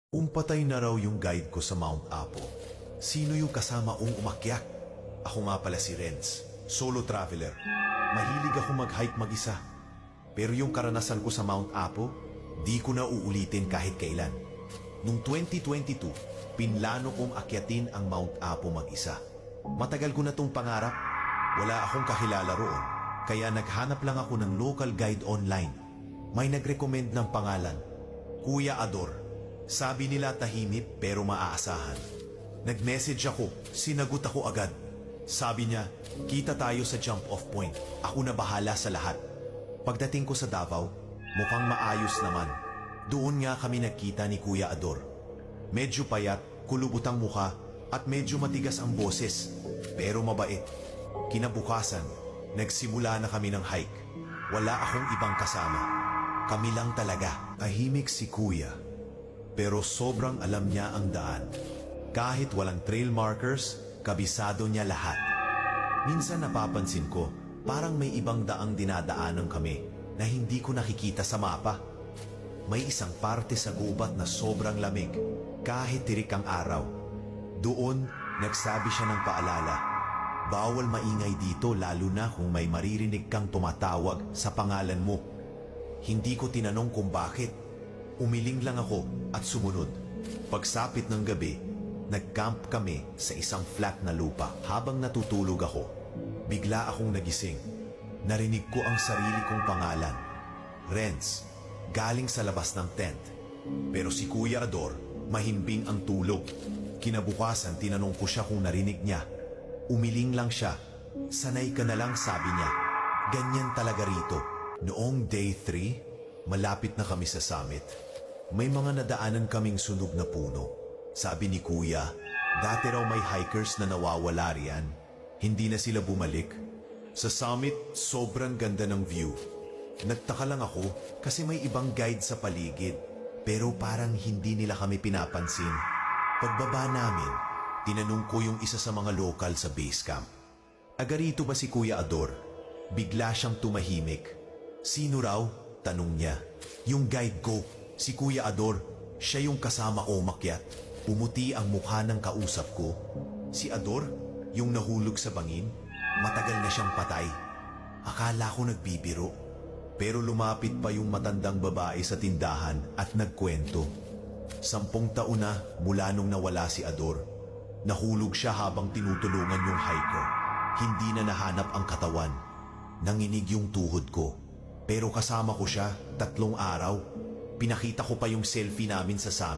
Umpatay na raw yung guide ko sa Mount Apo. Sino yung kasama kong umakyat? Ako nga pala si Renz, solo traveler. Mahilig ako mag-hike mag-isa. Pero yung karanasan ko sa Mount Apo, di ko na uulitin kahit kailan. Noong 2022, pinlano kong akyatin ang Mount Apo mag-isa. Matagal ko na tong pangarap. Wala akong kakilala roon, kaya naghanap lang ako ng local guide online. May nag-recommend ng pangalan, Kuya Ador. Sabi nila tahimik pero maaasahan. Nag-message ako, sinagot ako agad. Sabi niya, kita tayo sa jump-off point. Ako na bahala sa lahat. Pagdating ko sa Davao, mukhang maayos naman. Doon nga kami nagkita ni Kuya Ador. Medyo payat, kulubutang mukha, at medyo matigas ang boses. Pero mabait. Kinabukasan, nagsimula na kami ng hike. Wala akong ibang kasama. Kami lang talaga. Tahimik si Kuya. Pero sobrang alam niya ang daan. Kahit walang trail markers, kabisado niya lahat. Minsan napapansin ko, parang may ibang daang dinadaanan kami na hindi ko nakikita sa mapa. May isang parte sa gubat na sobrang lamig, kahit tirik ang araw. Doon, nagsabi siya ng paalala. Bawal maingay dito lalo na kung may maririnig kang tumatawag sa pangalan mo. Hindi ko tinanong kung bakit. Umiling lang ako at sumunod. Pagsapit ng gabi, nag-camp kami sa isang flat na lupa. Habang natutulog ako, bigla akong nagising. Narinig ko ang sarili kong pangalan. Renz, galing sa labas ng tent. Pero si Kuya Ador, mahimbing ang tulog. Kinabukasan, tinanong ko siya kung narinig niya. Umiling lang siya. Sanay ka na lang, sabi niya. Ganyan talaga rito. Noong day 3, malapit na kami sa summit. May mga nadaanan kaming sunog na puno. Sabi ni Kuya, dati raw may hikers na nawawala riyan. Hindi na sila bumalik. Sa summit, sobrang ganda ng view. Nagtaka lang ako kasi may ibang guide sa paligid. Pero parang hindi nila kami pinapansin. Pagbaba namin, tinanong ko yung isa sa mga lokal sa base camp. Agarito ba si Kuya Ador? Bigla siyang tumahimik. Sino raw? Tanong niya. Yung guide ko. Si Kuya Ador, siya yung kasama ko umakyat. Pumuti ang mukha ng kausap ko. Si Ador, yung nahulog sa bangin, matagal na siyang patay. Akala ko nagbibiro. Pero lumapit pa yung matandang babae sa tindahan at nagkwento. 10 taon na mula nung nawala si Ador. Nahulog siya habang tinutulungan yung hiker. Hindi na nahanap ang katawan. Nanginig yung tuhod ko. Pero kasama ko siya 3 araw. Pinakita ko pa yung selfie namin sa summit.